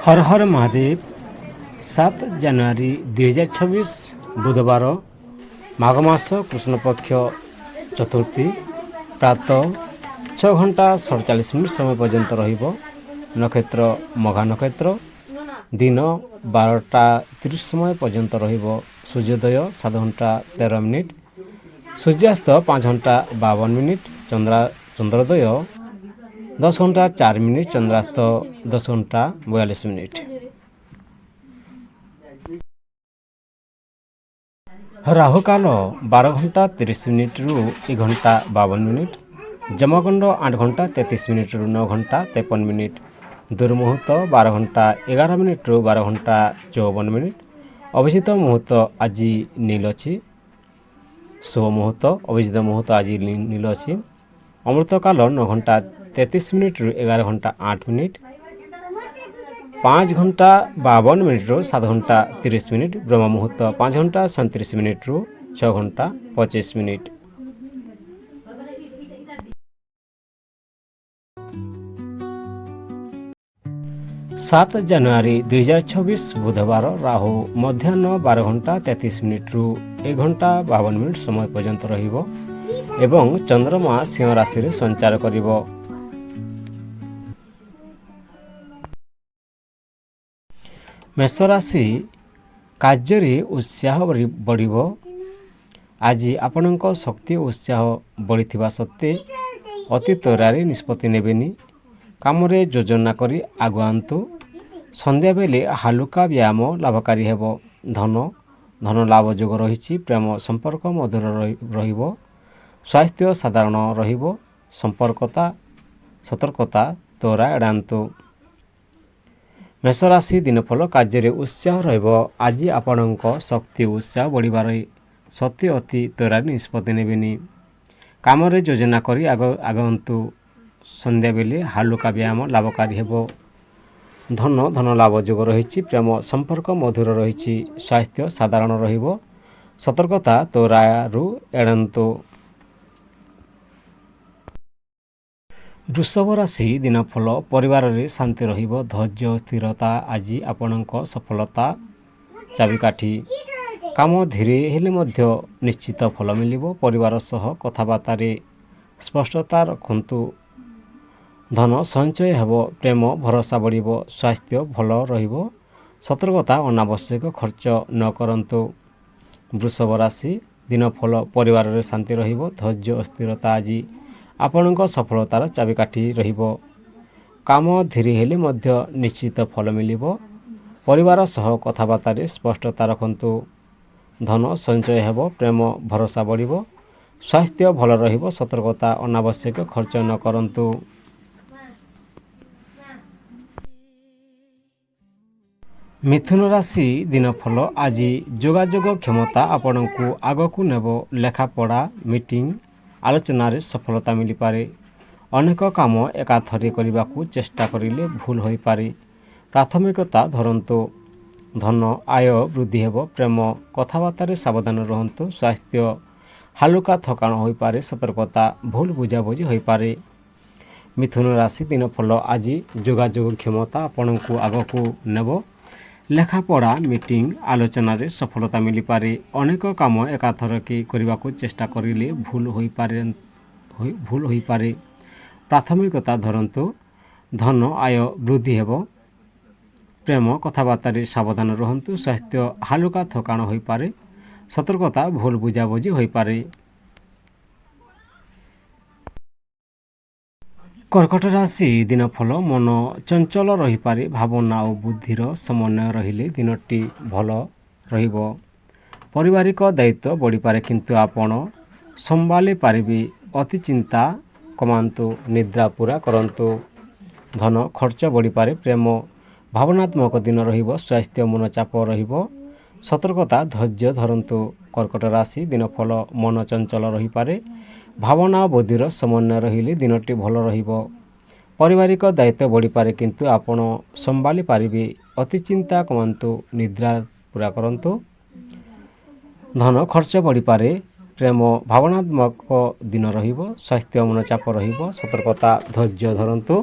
हर हर महादेव। 7 ଜାନୁଆରୀ 2026 ବୁଧବାର ମାଘ ମାସ କୃଷ୍ଣପକ୍ଷ ଚତୁର୍ଥୀ ପ୍ରାତଃ 6 ଘଣ୍ଟା 47 ମିନିଟ୍ ସମୟ ପର୍ଯ୍ୟନ୍ତ ରହିବ। ନକ୍ଷତ୍ର ମଘା ନକ୍ଷତ୍ର। ଦିନ 12ଟା 30 ସମୟ ପର୍ଯ୍ୟନ୍ତ ରହିବ। ସୂର୍ଯ୍ୟୋଦୟ 7 ଘଣ୍ଟା 13 ମିନିଟ୍, ସୂର୍ଯ୍ୟାସ୍ତ 5 ଘଣ୍ଟା 52 ମିନିଟ୍, ଚନ୍ଦ୍ରୋଦୟ 10 ଘଣ୍ଟା 4 ମିନିଟ୍, ଚନ୍ଦ୍ରାସ୍ତ 10 ଘଣ୍ଟା 42 ମିନିଟ୍। ରାହୁକାଳ 12 ଘଣ୍ଟା 30 ମିନିଟ୍ରୁ 1 ଘଣ୍ଟା 52 ମିନିଟ୍, ଯମଗଣ୍ଡ 8 ଘଣ୍ଟା 33 ମିନିଟ୍ରୁ 9 ଘଣ୍ଟା 53 ମିନିଟ୍, ଦୁର୍ମୁହୂର୍ତ୍ତ 12 ଘଣ୍ଟା 11 ମିନିଟ୍ରୁ 12 ଘଣ୍ଟା 54 ମିନିଟ୍। ଅଭିଜିତ ମୁହୂର୍ତ୍ତ ଆଜି ନୀଳ ଅଛି। ଶୁଭ ମୁହୂର୍ତ୍ତ ଅଭିଜିତ ମୁହୂର୍ତ୍ତ ଆଜି ନୀଳ ଅଛି। ଅମୃତକାଳ 9 ଘଣ୍ଟା 33 ମିନିଟ୍ରୁ 11 ଘଣ୍ଟା 8 ମିନିଟ୍, 5 ଘଣ୍ଟା 52 ମିନିଟ୍ରୁ 7 ଘଣ୍ଟା 30 ମିନିଟ୍। ବ୍ରହ୍ମ ମୁହୂର୍ତ୍ତ 5 ଘଣ୍ଟା 37 ମିନିଟ୍ରୁ 6 ଘଣ୍ଟା 25 ମିନିଟ୍। सात ଜାନୁଆରୀ 2026 ବୁଧବାର ରାହୁ ମଧ୍ୟାହ୍ନ 12 ଘଣ୍ଟା 33 ମିନିଟ୍ରୁ 1 ଘଣ୍ଟା 52 ମିନିଟ୍ ସମୟ ପର୍ଯ୍ୟନ୍ତ ରହିବ ଏବଂ ଚନ୍ଦ୍ରମା ସିଂହ ରାଶିରେ ସଞ୍ଚାର କରିବ। ମେଷ ରାଶି କାର୍ଯ୍ୟରେ ଉତ୍ସାହ ବଢ଼ିବ। ଆଜି ଆପଣଙ୍କ ଶକ୍ତି ଓ ଉତ୍ସାହ ବଢ଼ିଥିବା ସତ୍ତ୍ୱେ ଅତି ତ୍ୱରାରେ ନିଷ୍ପତ୍ତି ନେବେନି। କାମରେ ଯୋଜନା କରି ଆଗୁଆନ୍ତୁ। ସନ୍ଧ୍ୟାବେଳେ ହାଲୁକା ବ୍ୟାୟାମ ଲାଭକାରୀ ହେବ। ଧନ ଲାଭ ଯୋଗ ରହିଛି। ପ୍ରେମ ସମ୍ପର୍କ ମଧୁର ରହିବ। ସ୍ୱାସ୍ଥ୍ୟ ସାଧାରଣ ରହିବ। ସତର୍କତା ତ୍ୱରା ଏଡ଼ାନ୍ତୁ। ମେଷରାଶି ଦିନଫଳ କାର୍ଯ୍ୟରେ ଉତ୍ସାହ ରହିବ। ଆଜି ଆପଣଙ୍କ ଶକ୍ତି ଓ ଉତ୍ସାହ ବଢ଼ିବାରେ ସତ୍ତ୍ୱେ ଅତି ତ୍ୱରାରେ ନିଷ୍ପତ୍ତି ନେବେନି। କାମରେ ଯୋଜନା କରି ଆଗନ୍ତୁ। ସନ୍ଧ୍ୟାବେଳେ ହାଲୁକା ବ୍ୟାୟାମ ଲାଭକାରୀ ହେବ। ଧନ ଲାଭ ଯୋଗ ରହିଛି। ପ୍ରେମ ସମ୍ପର୍କ ମଧୁର ରହିଛି। ସ୍ୱାସ୍ଥ୍ୟ ସାଧାରଣ ରହିବ। ସତର୍କତା ତ୍ୱରାରୁ ଏଡ଼ାନ୍ତୁ। ବୃଷଭ ରାଶି ଦିନଫଳ ପରିବାରରେ ଶାନ୍ତି ରହିବ। ଧୈର୍ଯ୍ୟ ଓ ସ୍ଥିରତା ଆଜି ଆପଣଙ୍କ ସଫଳତା ଚାବିକାଠି। କାମ ଧୀରେ ହେଲେ ମଧ୍ୟ ନିଶ୍ଚିତ ଫଳ ମିଳିବ। ପରିବାର ସହ କଥାବାର୍ତ୍ତାରେ ସ୍ପଷ୍ଟତା ରଖନ୍ତୁ। ଧନ ସଞ୍ଚୟ ହେବ। ପ୍ରେମ ଭରସା ବଢ଼ିବ। ସ୍ୱାସ୍ଥ୍ୟ ଭଲ ରହିବ। ସତର୍କତା ଅନାବଶ୍ୟକ ଖର୍ଚ୍ଚ ନ କରନ୍ତୁ। ବୃଷଭ ରାଶି ଦିନଫଳ ପରିବାରରେ ଶାନ୍ତି ରହିବ। ଧୈର୍ଯ୍ୟ ଓ ସ୍ଥିରତା ଆଜି ଆପଣଙ୍କ ସଫଳତାର ଚାବିକାଠି ରହିବ। କାମ ଧୀରେ ହେଲେ ମଧ୍ୟ ନିଶ୍ଚିତ ଫଳ ମିଳିବ। ପରିବାର ସହ କଥାବାର୍ତ୍ତାରେ ସ୍ପଷ୍ଟତା ରଖନ୍ତୁ। ଧନ ସଞ୍ଚୟ ହେବ। ପ୍ରେମ ଭରସା ବଢ଼ିବ। ସ୍ୱାସ୍ଥ୍ୟ ଭଲ ରହିବ। ସତର୍କତା ଅନାବଶ୍ୟକ ଖର୍ଚ୍ଚ ନ କରନ୍ତୁ। ମିଥୁନ ରାଶି ଦିନଫଳ ଆଜି ଯୋଗାଯୋଗ କ୍ଷମତା ଆପଣଙ୍କୁ ଆଗକୁ ନେବ। ଲେଖାପଢ଼ା, ମିଟିଂ, ଆଲୋଚନାରେ ସଫଳତା ମିଳିପାରେ। ଅନେକ କାମ ଏକାଥରେ କରିବାକୁ ଚେଷ୍ଟା କରିଲେ ଭୁଲ ହୋଇପାରେ। ପ୍ରାଥମିକତା ଧରନ୍ତୁ। ଧନ ଆୟ ବୃଦ୍ଧି ହେବ। ପ୍ରେମ କଥାବାର୍ତ୍ତାରେ ସାବଧାନ ରୁହନ୍ତୁ। ସ୍ୱାସ୍ଥ୍ୟ ହାଲୁକା ଥକାନ ହୋଇପାରେ। ସତର୍କତା ଭୁଲ ବୁଝାବୁଝି ହୋଇପାରେ। ମିଥୁନ ରାଶି ଦିନଫଳ ଆଜି ଯୋଗାଯୋଗ କ୍ଷମତା ଆପଣଙ୍କୁ ଆଗକୁ ନେବ। ଲେଖାପଢ଼ା, ମିଟିଂ, ଆଲୋଚନାରେ ସଫଳତା ମିଳିପାରେ। ଅନେକ କାମ ଏକାଥରକେ କରିବାକୁ ଚେଷ୍ଟା କରିଲେ ଭୁଲ ହୋଇପାରେ। ପ୍ରାଥମିକତା ଧରନ୍ତୁ। ଧନ ଆୟ ବୃଦ୍ଧି ହେବ। ପ୍ରେମ କଥାବାର୍ତ୍ତାରେ ସାବଧାନ ରୁହନ୍ତୁ। ସ୍ୱାସ୍ଥ୍ୟ ହାଲୁକା ଥକାନ ହୋଇପାରେ। ସତର୍କତା ଭୁଲ ବୁଝାବୁଝି ହୋଇପାରେ। କର୍କଟ ରାଶି ଦିନଫଳ ମନ ଚଞ୍ଚଳ ରହିପାରେ। ଭାବନା ଓ ବୁଦ୍ଧିର ସମନ୍ୱୟ ରହିଲେ ଦିନଟି ଭଲ ରହିବ। ପାରିବାରିକ ଦାୟିତ୍ୱ ବଢ଼ିପାରେ କିନ୍ତୁ ଆପଣ ସମ୍ଭାଳି ପାରିବେ। ଅତି ଚିନ୍ତା କମାନ୍ତୁ। ନିଦ୍ରା ପୁରା କରନ୍ତୁ। ଧନ ଖର୍ଚ୍ଚ ବଢ଼ିପାରେ। ପ୍ରେମ ଭାବନାତ୍ମକ ଦିନ ରହିବ। ସ୍ୱାସ୍ଥ୍ୟ ମନଚାପ ରହିବ। ସତର୍କତା ଧୈର୍ଯ୍ୟ ଧରନ୍ତୁ। କର୍କଟ ରାଶି ଦିନଫଳ ମନ ଚଞ୍ଚଳ ରହିପାରେ। ଭାବନା ଓ ବୁଦ୍ଧିର ସମନ୍ୱୟ ରହିଲେ ଦିନଟି ଭଲ ରହିବ। ପାରିବାରିକ ଦାୟିତ୍ୱ ବଢ଼ିପାରେ କିନ୍ତୁ ଆପଣ ସମ୍ଭାଳି ପାରିବେ। ଅତି ଚିନ୍ତା କମାନ୍ତୁ। ନିଦ୍ରା ପୁରା କରନ୍ତୁ। ଧନ ଖର୍ଚ୍ଚ ବଢ଼ିପାରେ। ପ୍ରେମ ଭାବନାତ୍ମକ ଦିନ ରହିବ। ସ୍ୱାସ୍ଥ୍ୟ ମନଚାପ ରହିବ। ସତର୍କତା ଧୈର୍ଯ୍ୟ ଧରନ୍ତୁ।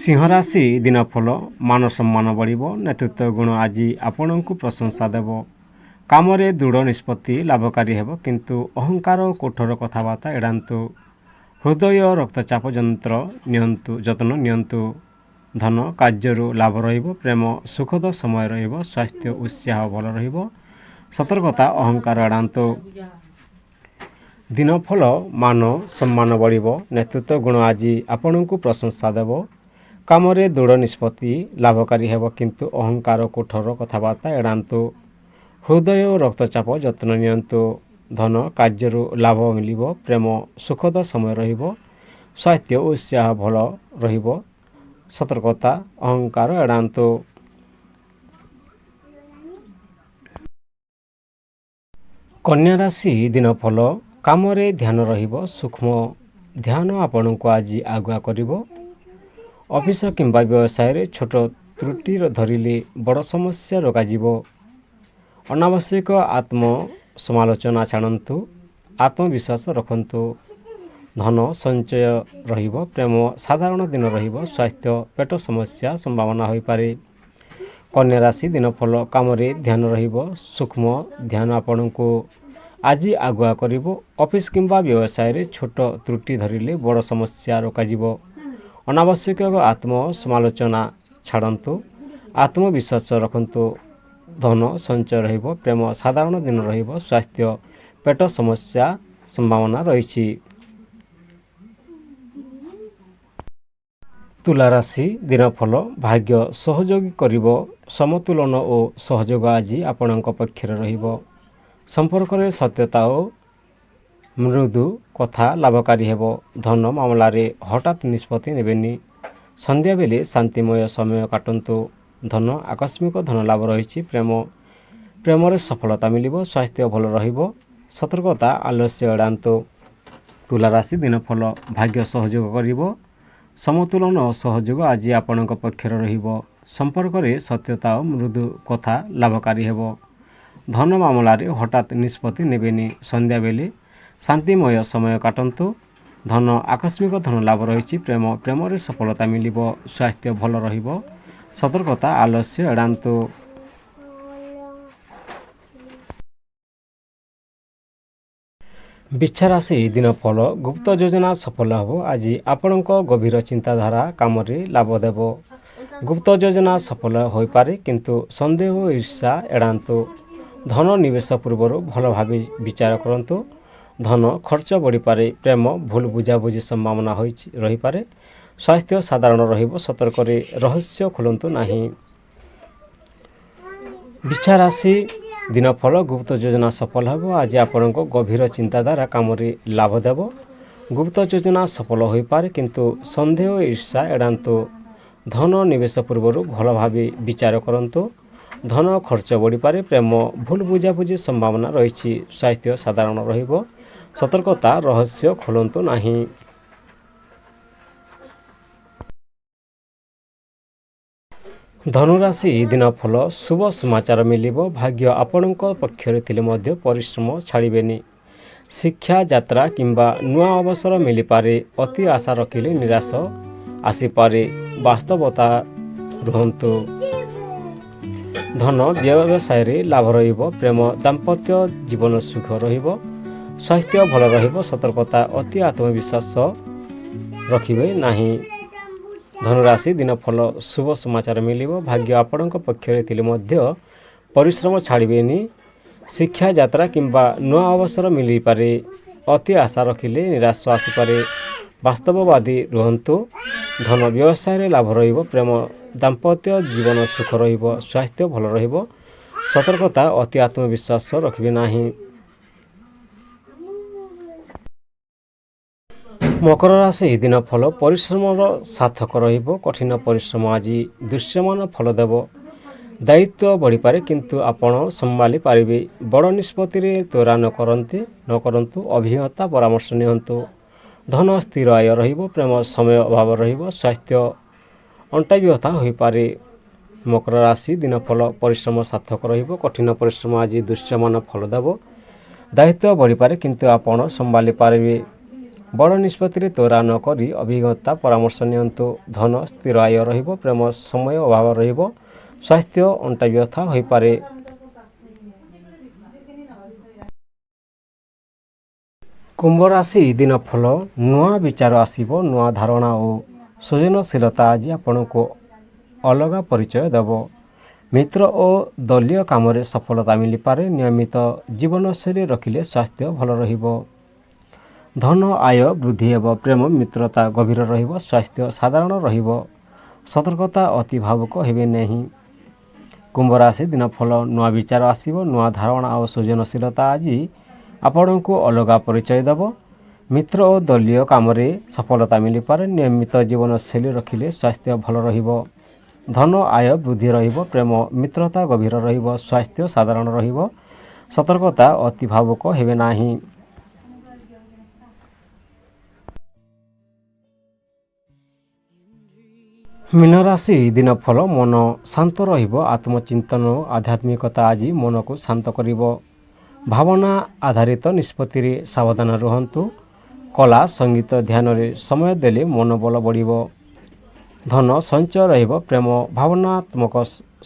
ସିଂହ ରାଶି ଦିନଫଳ ମାନ ସମ୍ମାନ ବଢ଼ିବ। ନେତୃତ୍ୱ ଗୁଣ ଆଜି ଆପଣଙ୍କୁ ପ୍ରଶଂସା ଦେବ। କାମରେ ଦୃଢ଼ ନିଷ୍ପତ୍ତି ଲାଭକାରୀ ହେବ, କିନ୍ତୁ ଅହଙ୍କାର ଓ କଠୋର କଥାବାର୍ତ୍ତା ଏଡ଼ାନ୍ତୁ। ହୃଦୟ ରକ୍ତଚାପ ଯତ୍ନ ନିଅନ୍ତୁ। ଧନ କାର୍ଯ୍ୟରୁ ଲାଭ ରହିବ। ପ୍ରେମ ସୁଖଦ ସମୟ ରହିବ। ସ୍ୱାସ୍ଥ୍ୟ ଉତ୍ସାହ ଭଲ ରହିବ। ସତର୍କତା ଅହଙ୍କାର ଏଡ଼ାନ୍ତୁ। ଦିନଫଳ ମାନ ସମ୍ମାନ ବଢ଼ିବ। ନେତୃତ୍ୱ ଗୁଣ ଆଜି ଆପଣଙ୍କୁ ପ୍ରଶଂସା ଦେବ। କାମରେ ଦୃଢ଼ ନିଷ୍ପତ୍ତି ଲାଭକାରୀ ହେବ, କିନ୍ତୁ ଅହଙ୍କାର କଠୋର କଥାବାର୍ତ୍ତା ଏଡ଼ାନ୍ତୁ। ହୃଦୟ ରକ୍ତଚାପ ଯତ୍ନ ନିଅନ୍ତୁ। ଧନ କାର୍ଯ୍ୟରୁ ଲାଭ ମିଳିବ। ପ୍ରେମ ସୁଖଦ ସମୟ ରହିବ। ସ୍ୱାସ୍ଥ୍ୟ ଉତ୍ସାହ ଭଲ ରହିବ। ସତର୍କତା ଅହଙ୍କାର ଏଡ଼ାନ୍ତୁ। କନ୍ୟା ରାଶି ଦିନଫଳ କାମରେ ଧ୍ୟାନ ରହିବ। ସୂକ୍ଷ୍ମ ଧ୍ୟାନ ଆପଣଙ୍କୁ ଆଜି ଆଗୁଆ କରିବ। ଅଫିସ କିମ୍ବା ବ୍ୟବସାୟରେ ଛୋଟ ତ୍ରୁଟି ଧରିଲେ ବଡ଼ ସମସ୍ୟା ରୋକାଯିବ। ଅନାବଶ୍ୟକ ଆତ୍ମସମାଲୋଚନା ଛାଡ଼ନ୍ତୁ। ଆତ୍ମବିଶ୍ୱାସ ରଖନ୍ତୁ। ଧନ ସଞ୍ଚୟ ରହିବ। ପ୍ରେମ ସାଧାରଣ ଦିନ ରହିବ। ସ୍ୱାସ୍ଥ୍ୟ ପେଟ ସମସ୍ୟା ସମ୍ଭାବନା ହୋଇପାରେ। କନ୍ୟା ରାଶି ଦିନଫଳ କାମରେ ଧ୍ୟାନ ରହିବ। ସୂକ୍ଷ୍ମ ଧ୍ୟାନ ଆପଣଙ୍କୁ ଆଜି ଆଗୁଆ କରିବ। ଅଫିସ କିମ୍ବା ବ୍ୟବସାୟରେ ଛୋଟ ତ୍ରୁଟି ଧରିଲେ ବଡ଼ ସମସ୍ୟା ରୋକାଯିବ। ଅନାବଶ୍ୟକ ଆତ୍ମସମାଲୋଚନା ଛାଡ଼ନ୍ତୁ। ଆତ୍ମବିଶ୍ୱାସ ରଖନ୍ତୁ। ଧନ ସଞ୍ଚୟ ରହିବ। ପ୍ରେମ ସାଧାରଣ ଦିନ ରହିବ। ସ୍ୱାସ୍ଥ୍ୟ ପେଟ ସମସ୍ୟା ସମ୍ଭାବନା ରହିଛି। ତୁଲା ରାଶି ଦିନଫଳ ଭାଗ୍ୟ ସହଯୋଗୀ କରିବ। ସମତୁଲନ ଓ ସହଯୋଗ ଆଜି ଆପଣଙ୍କ ପକ୍ଷରେ ରହିବ। ସମ୍ପର୍କରେ ସତ୍ୟତା ଓ ମୃଦୁ କଥା ଲାଭକାରୀ ହେବ। ଧନ ମାମଲାରେ ହଠାତ୍ ନିଷ୍ପତ୍ତି ନେବେନି। ସନ୍ଧ୍ୟାବେଳେ ଶାନ୍ତିମୟ ସମୟ କାଟନ୍ତୁ। ଧନ ଆକସ୍ମିକ ଧନ ଲାଭ ରହିଛି। ପ୍ରେମରେ ସଫଳତା ମିଳିବ। ସ୍ୱାସ୍ଥ୍ୟ ଭଲ ରହିବ। ସତର୍କତା ଆଲସ୍ୟ ଏଡ଼ାନ୍ତୁ। ତୁଲା ରାଶି ଦିନଫଳ ଭାଗ୍ୟ ସହଯୋଗ କରିବ। ସମତୁଲନ ଓ ସହଯୋଗ ଆଜି ଆପଣଙ୍କ ପକ୍ଷରେ ରହିବ। ସମ୍ପର୍କରେ ସତ୍ୟତା ଓ ମୃଦୁ କଥା ଲାଭକାରୀ ହେବ। ଧନ ମାମଲାରେ ହଠାତ୍ ନିଷ୍ପତ୍ତି ନେବେନି। ସନ୍ଧ୍ୟାବେଳେ ଶାନ୍ତିମୟ ସମୟ କାଟନ୍ତୁ। ଧନ ଆକସ୍ମିକ ଧନ ଲାଭ ରହିଛି। ପ୍ରେମରେ ସଫଳତା ମିଳିବ। ସ୍ୱାସ୍ଥ୍ୟ ଭଲ ରହିବ। ସତର୍କତା ଆଲସ୍ୟ ଏଡ଼ାନ୍ତୁ। ବିଛା ରାଶି ଦିନଫଳ ଗୁପ୍ତ ଯୋଜନା ସଫଳ ହେବ। ଆଜି ଆପଣଙ୍କ ଗଭୀର ଚିନ୍ତାଧାରା କାମରେ ଲାଭ ଦେବ। ଗୁପ୍ତ ଯୋଜନା ସଫଳ ହୋଇପାରେ, କିନ୍ତୁ ସନ୍ଦେହ ଓ ଈର୍ଷା ଏଡ଼ାନ୍ତୁ। ଧନ ନିବେଶ ପୂର୍ବରୁ ଭଲ ଭାବେ ବିଚାର କରନ୍ତୁ। ଧନ ଖର୍ଚ୍ଚ ବଢ଼ିପାରେ। ପ୍ରେମ ଭୁଲ ବୁଝାବୁଝି ସମ୍ଭାବନା ରହିପାରେ। ସ୍ୱାସ୍ଥ୍ୟ ସାଧାରଣ ରହିବ। ସତର୍କରେ ରହସ୍ୟ ଖୋଲନ୍ତୁ ନାହିଁ। ବିଛା ରାଶି ଦିନଫଳ ଗୁପ୍ତ ଯୋଜନା ସଫଳ ହେବ। ଆଜି ଆପଣଙ୍କ ଗଭୀର ଚିନ୍ତାଧାରା କାମରେ ଲାଭ ଦେବ। ଗୁପ୍ତ ଯୋଜନା ସଫଳ ହୋଇପାରେ, କିନ୍ତୁ ସନ୍ଦେହ ଓ ଈର୍ଷା ଏଡ଼ାନ୍ତୁ। ଧନ ନିବେଶ ପୂର୍ବରୁ ଭଲ ଭାବେ ବିଚାର କରନ୍ତୁ। ଧନ ଖର୍ଚ୍ଚ ବଢ଼ିପାରେ। ପ୍ରେମ ଭୁଲ ବୁଝାବୁଝି ସମ୍ଭାବନା ରହିଛି। ସ୍ୱାସ୍ଥ୍ୟ ସାଧାରଣ ରହିବ। ସତର୍କତା ରହସ୍ୟ ଖୋଲନ୍ତୁ ନାହିଁ। ଧନୁରାଶି ଦିନଫଳ ଶୁଭ ସମାଚାର ମିଳିବ। ଭାଗ୍ୟ ଆପଣଙ୍କ ପକ୍ଷରେ ଥିଲେ ମଧ୍ୟ ପରିଶ୍ରମ ଛାଡ଼ିବେନି। ଶିକ୍ଷା ଯାତ୍ରା କିମ୍ବା ନୂଆ ଅବସର ମିଳିପାରେ। ଅତି ଆଶା ରଖିଲେ ନିରାଶ ଆସିପାରେ। ବାସ୍ତବତା ରୁହନ୍ତୁ। ଧନ ବ୍ୟବସାୟରେ ଲାଭ ରହିବ। ପ୍ରେମ ଦାମ୍ପତ୍ୟ ଜୀବନ ସୁଖ ରହିବ। ସ୍ୱାସ୍ଥ୍ୟ ଭଲ ରହିବ। ସତର୍କତା ଅତି ଆତ୍ମବିଶ୍ୱାସ ରଖିବେ ନାହିଁ। ଧନୁରାଶି ଦିନଫଳ ଶୁଭ ସମାଚାର ମିଳିବ। ଭାଗ୍ୟ ଆପଣଙ୍କ ପକ୍ଷରେ ଥିଲେ ମଧ୍ୟ ପରିଶ୍ରମ ଛାଡ଼ିବେନି। ଶିକ୍ଷା ଯାତ୍ରା କିମ୍ବା ନୂଆ ଅବସର ମିଳିପାରେ। ଅତି ଆଶା ରଖିଲେ ନିରାଶ ଆସିପାରେ। ବାସ୍ତବବାଦୀ ରୁହନ୍ତୁ। ଧନ ବ୍ୟବସାୟରେ ଲାଭ ରହିବ। ପ୍ରେମ ଦାମ୍ପତ୍ୟ ଜୀବନ ସୁଖ ରହିବ। ସ୍ୱାସ୍ଥ୍ୟ ଭଲ ରହିବ। ସତର୍କତା ଅତି ଆତ୍ମବିଶ୍ୱାସ ରଖିବେ ନାହିଁ। ମକର ରାଶି ଦିନଫଳ ପରିଶ୍ରମର ସାର୍ଥକ ରହିବ। କଠିନ ପରିଶ୍ରମ ଆଜି ଦୃଶ୍ୟମାନ ଫଳ ଦେବ। ଦାୟିତ୍ୱ ବଢ଼ିପାରେ, କିନ୍ତୁ ଆପଣ ସମ୍ଭାଳି ପାରିବେ। ବଡ଼ ନିଷ୍ପତ୍ତିରେ ତ୍ୱରା ନ କରନ୍ତୁ। ଅଭିଜ୍ଞତା ପରାମର୍ଶ ନିଅନ୍ତୁ। ଧନ ସ୍ଥିର ଆୟ ରହିବ। ପ୍ରେମ ସମୟ ଅଭାବ ରହିବ। ସ୍ୱାସ୍ଥ୍ୟ ଅଣ୍ଟା ବ୍ୟଥା ହୋଇପାରେ। ମକର ରାଶି ଦିନଫଳ ପରିଶ୍ରମ ସାର୍ଥକ ରହିବ। କଠିନ ପରିଶ୍ରମ ଆଜି ଦୃଶ୍ୟମାନ ଫଳ ଦେବ। ଦାୟିତ୍ୱ ବଢ଼ିପାରେ, କିନ୍ତୁ ଆପଣ ସମ୍ଭାଳି ପାରିବେ। ବଡ଼ ନିଷ୍ପତ୍ତିରେ ତ୍ୱରା ନ କରି ଅଭିଜ୍ଞତା ପରାମର୍ଶ ନିଅନ୍ତୁ। ଧନ ସ୍ଥିର ଆୟ ରହିବ। ପ୍ରେମ ସମୟ ଅଭାବ ରହିବ। ସ୍ୱାସ୍ଥ୍ୟ ଅଣ୍ଟା ବ୍ୟଥା ହୋଇପାରେ। କୁମ୍ଭ ରାଶି ଦିନ ଫଳ ନୂଆ ବିଚାର ଆସିବ। ନୂଆ ଧାରଣା ଓ ସୃଜନଶୀଳତା ଆଜି ଆପଣଙ୍କୁ ଅଲଗା ପରିଚୟ ଦେବ। ମିତ୍ର ଓ ଦଳୀୟ କାମରେ ସଫଳତା ମିଳିପାରେ। ନିୟମିତ ଜୀବନଶୈଳୀ ରଖିଲେ ସ୍ୱାସ୍ଥ୍ୟ ଭଲ ରହିବ। ଧନ ଆୟ ବୃଦ୍ଧି ହେବ। ପ୍ରେମ ମିତ୍ରତା ଗଭୀର ରହିବ। ସ୍ୱାସ୍ଥ୍ୟ ସାଧାରଣ ରହିବ। ସତର୍କତା ଅତି ଭାବୁକ ହେବେ ନାହିଁ। କୁମ୍ଭ ରାଶି ଦିନ ଫଳ ନୂଆ ବିଚାର ଆସିବ। ନୂଆ ଧାରଣା ଓ ସୃଜନଶୀଳତା ଆଜି ଆପଣଙ୍କୁ ଅଲଗା ପରିଚୟ ଦେବ। ମିତ୍ର ଓ ଦଳୀୟ କାମରେ ସଫଳତା ମିଳିପାରେ। ନିୟମିତ ଜୀବନଶୈଳୀ ରଖିଲେ ସ୍ୱାସ୍ଥ୍ୟ ଭଲ ରହିବ। ଧନ ଆୟ ବୃଦ୍ଧି ରହିବ। ପ୍ରେମ ମିତ୍ରତା ଗଭୀର ରହିବ। ସ୍ୱାସ୍ଥ୍ୟ ସାଧାରଣ ରହିବ। ସତର୍କତା ଅତି ଭାବୁକ ହେବେ ନାହିଁ। ମୀନ ରାଶି ଦିନ ଫଳ ମନ ଶାନ୍ତ ରହିବ। ଆତ୍ମଚିନ୍ତନ ଓ ଆଧ୍ୟାତ୍ମିକତା ଆଜି ମନକୁ ଶାନ୍ତ କରିବ। ଭାବନା ଆଧାରିତ ନିଷ୍ପତ୍ତିରେ ସାବଧାନ ରୁହନ୍ତୁ। କଳା ସଙ୍ଗୀତ ଧ୍ୟାନରେ ସମୟ ଦେଲେ ମନୋବଳ ବଢ଼ିବ। ଧନ ସଞ୍ଚୟ ରହିବ। ପ୍ରେମ ଭାବନାତ୍ମକ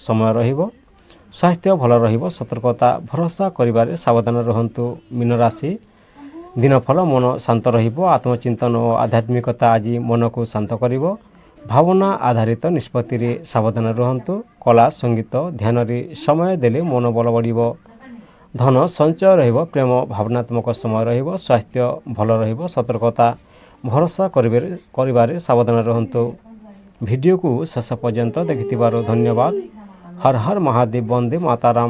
ସମୟ ରହିବ। ସ୍ୱାସ୍ଥ୍ୟ ଭଲ ରହିବ। ସତର୍କତା ଭରସା କରିବାରେ ସାବଧାନ ରୁହନ୍ତୁ। ମୀନ ରାଶି ଦିନ ଫଳ ମନ ଶାନ୍ତ ରହିବ। ଆତ୍ମଚିନ୍ତନ ଓ ଆଧ୍ୟାତ୍ମିକତା ଆଜି ମନକୁ ଶାନ୍ତ କରିବ। ଭାବନା ଆଧାରିତ ନିଷ୍ପତ୍ତିରେ ସାବଧାନ ରୁହନ୍ତୁ। କଳା ସଙ୍ଗୀତ ଧ୍ୟାନରେ ସମୟ ଦେଲେ ମନୋବଳ ବଢ଼ିବ। ଧନ ସଞ୍ଚୟ ରହିବ। ପ୍ରେମ ଭାବନାତ୍ମକ ସମୟ ରହିବ। ସ୍ୱାସ୍ଥ୍ୟ ଭଲ ରହିବ। ସତର୍କତା ଭରସା କରିବାରେ ସାବଧାନ ରୁହନ୍ତୁ। ଭିଡ଼ିଓକୁ ଶେଷ ପର୍ଯ୍ୟନ୍ତ ଦେଖିଥିବାରୁ ଧନ୍ୟବାଦ। ହର ହର ମହାଦେବ। ବନ୍ଦେ ମାତାରାମ।